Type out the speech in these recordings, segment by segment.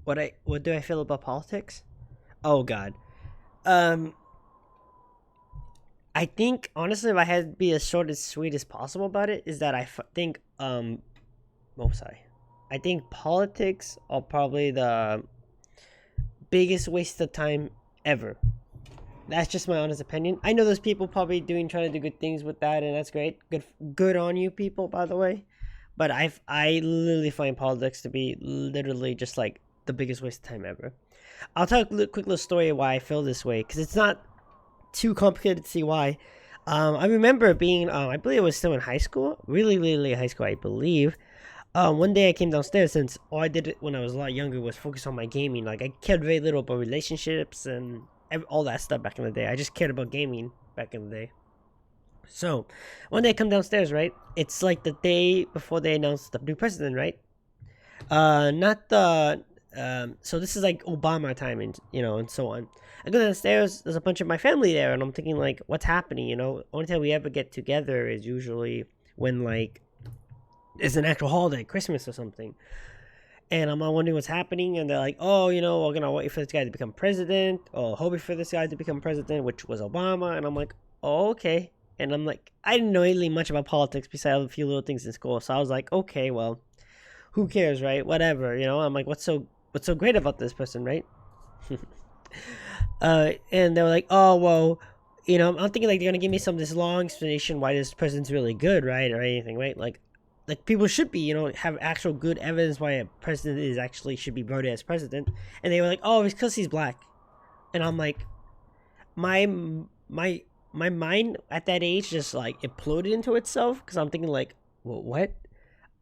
what do I feel about politics? Oh God. Um, I think honestly, if I had to be as short as sweet as possible about it, is that think oh sorry, I think politics are probably the biggest waste of time ever. That's just my honest opinion. I know there's people probably trying to do good things with that, and that's great. Good on you, people. By the way, but I literally find politics to be literally just like the biggest waste of time ever. I'll tell a quick little story of why I feel this way because it's not too complicated to see why. I remember being, I believe it was still in high school, really, really late high school, I believe. One day I came downstairs since all I did when I was a lot younger was focus on my gaming. Like I cared very little about relationships and all that stuff back in the day. I just cared about gaming back in the day. So one day I come downstairs, right? It's like the day before they announced the new president, right? Not the so this is like Obama time and and so on. I go downstairs, there's a bunch of my family there, and I'm thinking like, what's happening? Only time we ever get together is usually when like it's an actual holiday, Christmas or something. And I'm wondering what's happening, and they're like, oh, we're gonna wait for this guy to become president, or hoping for this guy to become president, which was Obama. And I'm like, oh, okay. And I'm like, I didn't know really much about politics besides a few little things in school, so I was like, okay, well, who cares, right? Whatever, I'm like, what's so great about this person, right? And they were like, oh, well, I'm thinking like they're gonna give me some of this long explanation why this person's really good, right, or anything, right? Like people should be, have actual good evidence why a president is actually should be voted as president. And they were like, oh, it's because he's black. And I'm like, my my my mind at that age just like imploded into itself because I'm thinking like, well, what?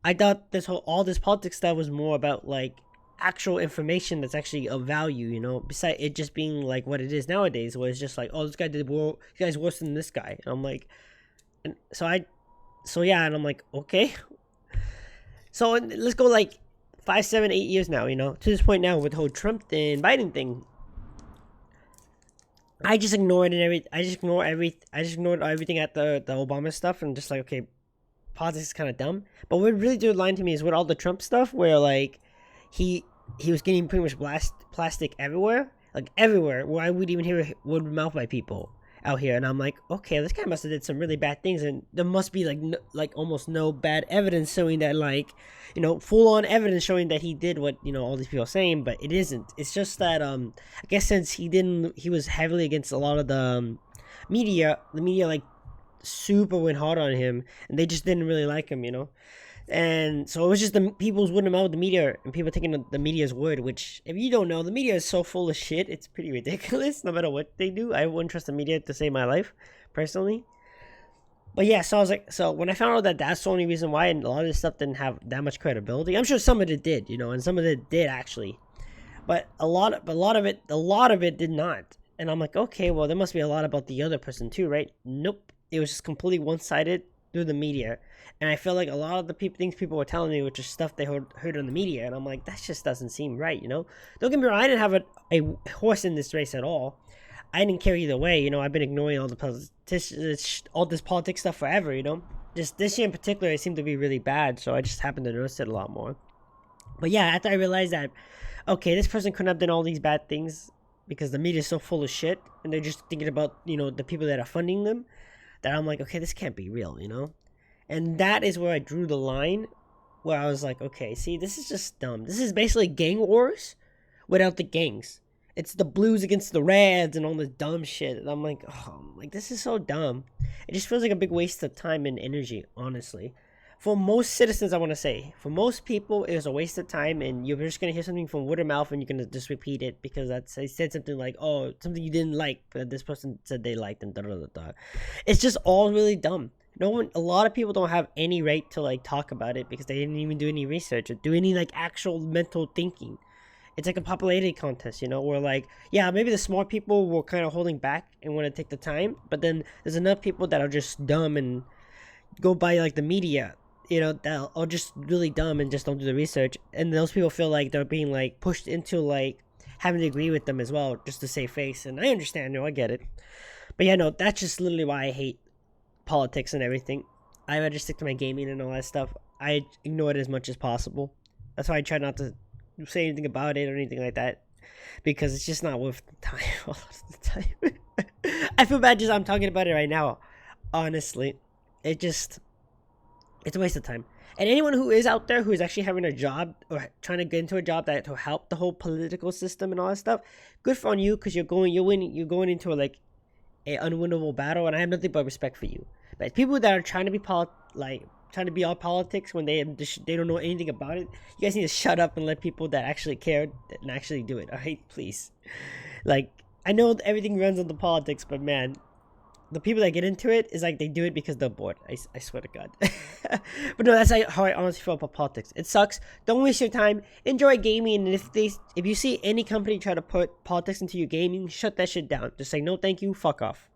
I thought all this politics stuff was more about like actual information that's actually of value, besides it just being like what it is nowadays, where it's just like, oh, this guy's worse than this guy. And I'm like, and so yeah, and I'm like, okay. So let's go like 5, 7, 8 years now, to this point now with the whole Trump and Biden thing. I just ignored I just ignored everything at the Obama stuff and just like, okay, politics is kind of dumb. But what really drew the line to me is with all the Trump stuff, where like he was getting pretty much plastic everywhere, like everywhere, where I would even hear word of mouth by people out here. And I'm like, okay, this guy must have did some really bad things, and there must be like almost no bad evidence showing that, like, full on evidence showing that he did what all these people are saying. But it isn't. It's just that I guess since he was heavily against a lot of the media. The media like super went hard on him, and they just didn't really like him. And so it was just the people's word of mouth with the media, and people taking the media's word, which, if you don't know, the media is so full of shit, it's pretty ridiculous, no matter what they do. I wouldn't trust the media to save my life, personally. But yeah, so I was like, so when I found out that that's the only reason why, and a lot of this stuff didn't have that much credibility, I'm sure some of it did, and some of it did actually. But a lot of it did not. And I'm like, okay, well, there must be a lot about the other person too, right? Nope. It was just completely one-sided through the media. And I feel like a lot of the things people were telling me were just stuff they heard on the media. And I'm like, that just doesn't seem right, Don't get me wrong, I didn't have a horse in this race at all. I didn't care either way, I've been ignoring all this politics stuff forever, Just this year in particular, it seemed to be really bad. So I just happened to notice it a lot more. But yeah, after I realized that, okay, this person couldn't have done all these bad things because the media is so full of shit. And they're just thinking about, the people that are funding them. That I'm like, okay, this can't be real, And that is where I drew the line, where I was like, okay, see, this is just dumb. This is basically gang wars without the gangs. It's the blues against the reds and all this dumb shit. And I'm like, oh, this is so dumb. It just feels like a big waste of time and energy, honestly. For most citizens, I want to say, for most people, it was a waste of time, and you're just going to hear something from word of mouth, and you're going to just repeat it because they said something like, oh, something you didn't like, but this person said they liked, and da-da-da-da. It's just all really dumb. A lot of people don't have any right to, like, talk about it because they didn't even do any research or do any, like, actual mental thinking. It's like a popularity contest, where, like, yeah, maybe the smart people were kind of holding back and want to take the time, but then there's enough people that are just dumb and go by, like, the media, that are just really dumb and just don't do the research. And those people feel like they're being, like, pushed into, like, having to agree with them as well, just to save face. And I understand, I get it. But yeah, no, that's just literally why I hate politics and everything. I just stick to my gaming and all that stuff. I ignore it as much as possible. That's why I try not to say anything about it or anything like that, because it's just not worth the time. All of the time. I feel bad just I'm talking about it right now. Honestly, it's a waste of time. And anyone who is out there who is actually having a job or trying to get into a job that to help the whole political system and all that stuff, good for on you, because you're going into a unwinnable battle, and I have nothing but respect for you. But people that are trying to be trying to be all politics when they don't know anything about it, you guys need to shut up and let people that actually care and actually do it. Alright, please. Like, I know everything runs on the politics, but man, the people that get into it is like they do it because they're bored. I swear to God. But no, that's how I honestly feel about politics. It sucks. Don't waste your time. Enjoy gaming, and if you see any company try to put politics into your gaming, shut that shit down. Just say no, thank you. Fuck off.